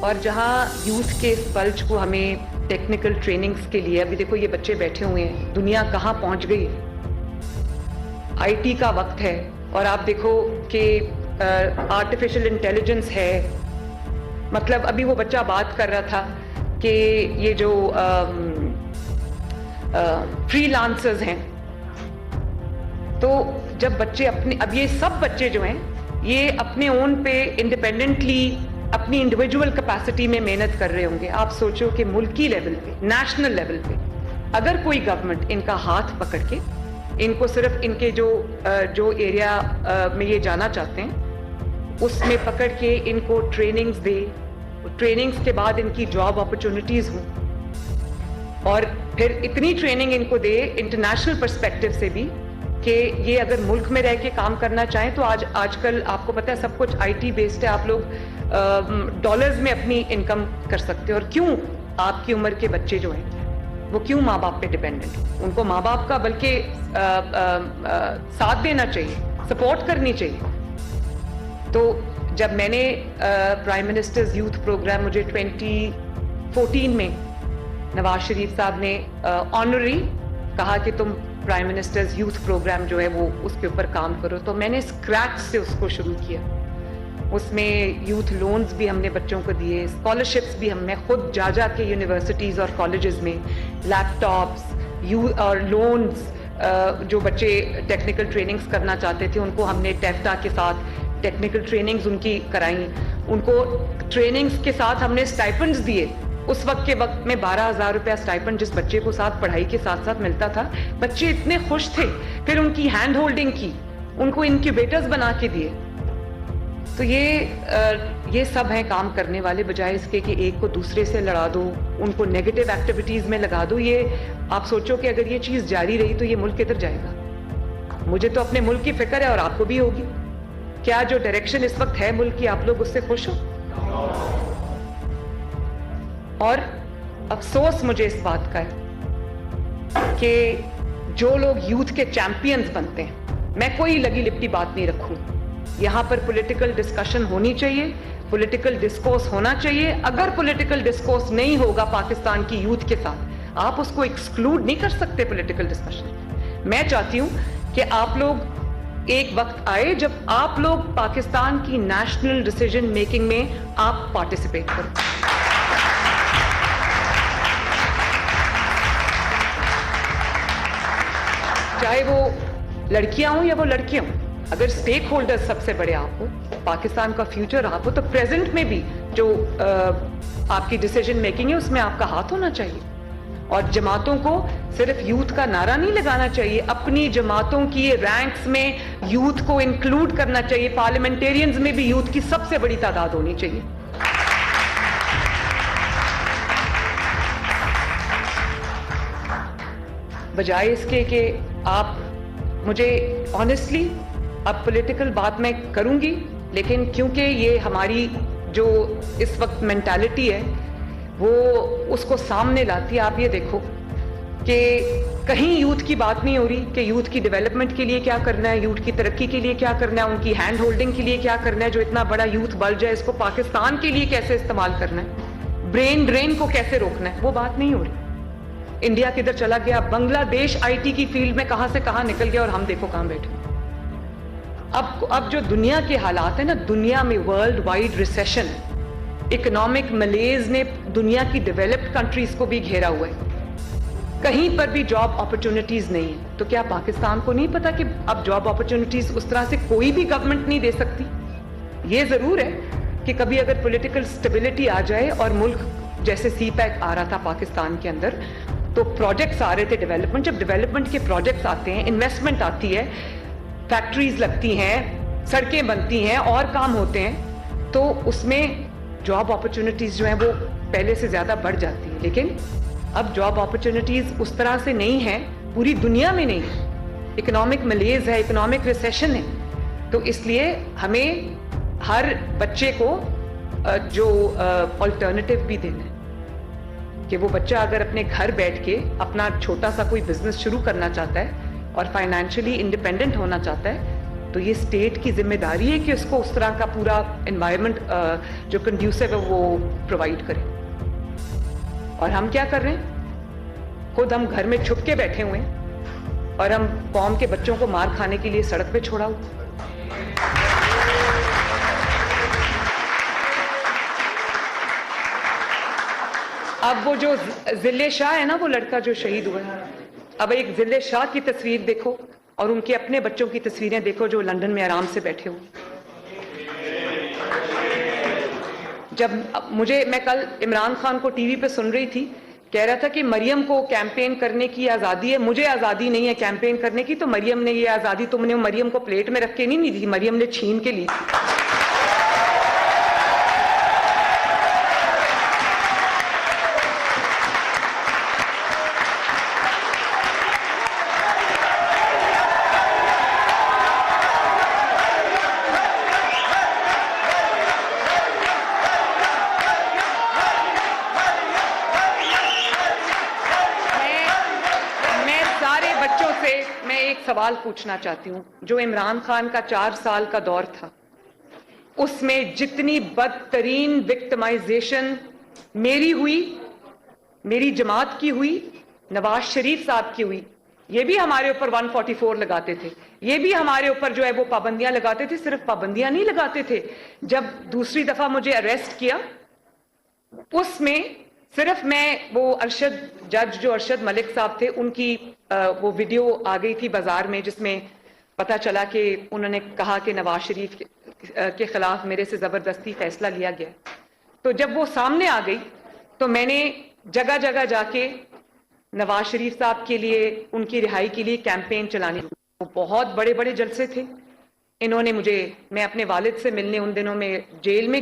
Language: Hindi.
और जहाँ यूथ के इस बल्ज को हमें टेक्निकल ट्रेनिंग्स के लिए, अभी देखो ये बच्चे बैठे हुए हैं, दुनिया कहाँ पहुँच गई है, आईटी का वक्त है और आप देखो कि आर्टिफिशियल इंटेलिजेंस है। मतलब अभी वो बच्चा बात कर रहा था कि ये जो फ्रीलांसर्स हैं, तो जब बच्चे अपने, अब ये सब बच्चे जो हैं ये अपने ओन पे इंडिपेंडेंटली अपनी इंडिविजुअल कैपेसिटी में मेहनत कर रहे होंगे। आप सोचो कि मुल्की लेवल पे, नेशनल लेवल पे अगर कोई गवर्नमेंट इनका हाथ पकड़ के इनको सिर्फ इनके जो एरिया में ये जाना चाहते हैं उसमें पकड़ के इनको ट्रेनिंग्स दे, ट्रेनिंग्स के बाद इनकी जॉब अपॉर्चुनिटीज हों और फिर इतनी ट्रेनिंग इनको दे इंटरनेशनल पर्सपेक्टिव से भी कि ये अगर मुल्क में रह के काम करना चाहें तो आजकल आपको पता है सब कुछ आईटी बेस्ड है, आप लोग डॉलर्स में अपनी इनकम कर सकते हो। और क्यों आपकी उम्र के बच्चे जो हैं वो क्यों माँ बाप पे डिपेंडेंट हो? उनको माँ बाप का बल्कि साथ देना चाहिए, सपोर्ट करनी चाहिए। तो जब मैंने प्राइम मिनिस्टर्स यूथ प्रोग्राम, मुझे 2014 में नवाज शरीफ साहब ने ऑनररी कहा कि तुम प्राइम मिनिस्टर्स यूथ प्रोग्राम जो है वो उसके ऊपर काम करो, तो मैंने स्क्रैच से उसको शुरू किया। उसमें यूथ लोन्स भी हमने बच्चों को दिए, स्कॉलरशिप्स भी हमने खुद जा के यूनिवर्सिटीज़ और कॉलेजेस में लैपटॉप्स और लोन्स, जो बच्चे टेक्निकल ट्रेनिंग्स करना चाहते थे उनको हमने टेफ्टा के साथ टेक्निकल ट्रेनिंग्स उनकी कराई, उनको ट्रेनिंग्स के साथ हमने स्टाइपेंड्स दिए। उस वक्त में 12,000 रुपया स्टाइपेंड जिस बच्चे को साथ पढ़ाई के साथ साथ मिलता था, बच्चे इतने खुश थे। फिर उनकी हैंड होल्डिंग की, उनको इनक्यूबेटर्स बना के दिए। तो ये सब हैं काम करने वाले, बजाय इसके कि एक को दूसरे से लड़ा दो, उनको नेगेटिव एक्टिविटीज में लगा दो। ये आप सोचो कि अगर ये चीज जारी रही तो ये मुल्क किधर जाएगा। मुझे तो अपने मुल्क की फिक्र है और आपको भी होगी। क्या जो डायरेक्शन इस वक्त है मुल्क की, आप लोग उससे खुश हो? और अफसोस मुझे इस बात का है कि जो लोग यूथ के चैंपियंस बनते हैं, मैं कोई लगी लिपटी बात नहीं रखूं, यहां पर पॉलिटिकल डिस्कशन होनी चाहिए, पॉलिटिकल डिस्कोर्स होना चाहिए। अगर पॉलिटिकल डिस्कोर्स नहीं होगा पाकिस्तान की यूथ के साथ, आप उसको एक्सक्लूड नहीं कर सकते पॉलिटिकल डिस्कशन। मैं चाहती हूं कि आप लोग एक वक्त आए जब आप लोग पाकिस्तान की नेशनल डिसीजन मेकिंग में आप पार्टिसिपेट करो। चाहे वो लड़कियां हों या वो लड़के हों, अगर स्टेक होल्डर्स सबसे बड़े आप हो, पाकिस्तान का फ्यूचर आप हो, तो प्रेजेंट में भी जो आपकी डिसीजन मेकिंग है उसमें आपका हाथ होना चाहिए। और जमातों को सिर्फ यूथ का नारा नहीं लगाना चाहिए, अपनी जमातों की रैंक्स में यूथ को इंक्लूड करना चाहिए। पार्लियामेंटेरियंस में भी यूथ की सबसे बड़ी तादाद होनी चाहिए। बजाय इसके कि आप मुझे ऑनेस्टली, अब पॉलिटिकल बात मैं करूंगी, लेकिन क्योंकि ये हमारी जो इस वक्त मेंटालिटी है वो उसको सामने लाती है। आप ये देखो कि कहीं यूथ की बात नहीं हो रही कि यूथ की डेवलपमेंट के लिए क्या करना है, यूथ की तरक्की के लिए क्या करना है, उनकी हैंड होल्डिंग के लिए क्या करना है। जो इतना बड़ा यूथ बल्ज है, इसको पाकिस्तान के लिए कैसे इस्तेमाल करना है, ब्रेन ड्रेन को कैसे रोकना है, वो बात नहीं हो रही। इंडिया किधर चला गया, बांग्लादेश आईटी की फील्ड में कहां से कहां निकल गया और हम देखो कहां बैठे। अब जो दुनिया के हालात है ना, दुनिया में वर्ल्ड वाइड रिसेशन, इकोनॉमिक मलेज ने दुनिया की डेवलप्ड कंट्रीज को भी घेरा हुआ है, कहीं पर भी जॉब अपॉर्चुनिटीज नहीं है। तो क्या पाकिस्तान को नहीं पता कि अब जॉब अपॉर्चुनिटीज उस तरह से कोई भी गवर्नमेंट नहीं दे सकती? ये जरूर है कि कभी अगर पॉलिटिकल स्टेबिलिटी आ जाए और मुल्क, जैसे CPEC आ रहा था पाकिस्तान के अंदर, तो प्रोजेक्ट्स आ रहे थे डेवलपमेंट। जब डेवलपमेंट के प्रोजेक्ट्स आते हैं, इन्वेस्टमेंट आती है, फैक्ट्रीज लगती हैं, सड़कें बनती हैं और काम होते हैं, तो उसमें जॉब अपॉर्चुनिटीज जो हैं वो पहले से ज्यादा बढ़ जाती है। लेकिन अब जॉब अपॉर्चुनिटीज उस तरह से नहीं है, पूरी दुनिया में नहीं है। इकोनॉमिक मलेज है, इकोनॉमिक रिसेशन है। तो इसलिए हमें हर बच्चे को जो अल्टरनेटिव भी देना है कि वो बच्चा अगर अपने घर बैठ के अपना छोटा सा कोई बिजनेस शुरू करना चाहता है और फाइनेंशियली इंडिपेंडेंट होना चाहता है, तो ये स्टेट की जिम्मेदारी है कि उसको उस तरह का पूरा एनवायरनमेंट जो कंड्यूसिव है वो प्रोवाइड करे। और हम क्या कर रहे हैं? खुद हम घर में छुप के बैठे हुए हैं और हम कौम के बच्चों को मार खाने के लिए सड़क पे छोड़ा हुआ। अब वो जो जिले शाह है ना, वो लड़का जो शहीद हुआ है, अब एक जिले शाह की तस्वीर देखो और उनके अपने बच्चों की तस्वीरें देखो जो लंदन में आराम से बैठे हुए। मैं कल इमरान खान को टीवी पे सुन रही थी, कह रहा था कि मरियम को कैंपेन करने की आजादी है, मुझे आजादी नहीं है कैंपेन करने की। तो मरियम ने ये आजादी, तुमने मरियम को प्लेट में रख के नहीं दी, मरियम ने छीन के ली थी। मैं एक सवाल पूछना चाहती हूं। जो इमरान खान का 4 साल का दौर था, उसमें जितनी बदतरीन विक्टिमाइजेशन मेरी हुई, मेरी जमात की हुई, नवाज शरीफ साहब की हुई, ये भी हमारे ऊपर 144 लगाते थे, ये भी हमारे ऊपर जो है वो पाबंदियां लगाते थे। सिर्फ पाबंदियां नहीं लगाते थे, जब दूसरी दफा मुझे अरेस्ट किया उसमें सिर्फ मैं वो जज जो अरशद मलिक साहब थे, उनकी वो वीडियो आ गई थी बाजार में, जिसमें पता चला कि उन्होंने कहा कि नवाज शरीफ के खिलाफ मेरे से जबरदस्ती फैसला लिया गया। तो जब वो सामने आ गई तो मैंने जगह जगह जाके नवाज शरीफ साहब के लिए, उनकी रिहाई के लिए कैंपेन चलानी। वो बहुत बड़े बड़े जलसे थे। इन्होंने मैं अपने वालिद से मिलने उन दिनों में जेल में गई।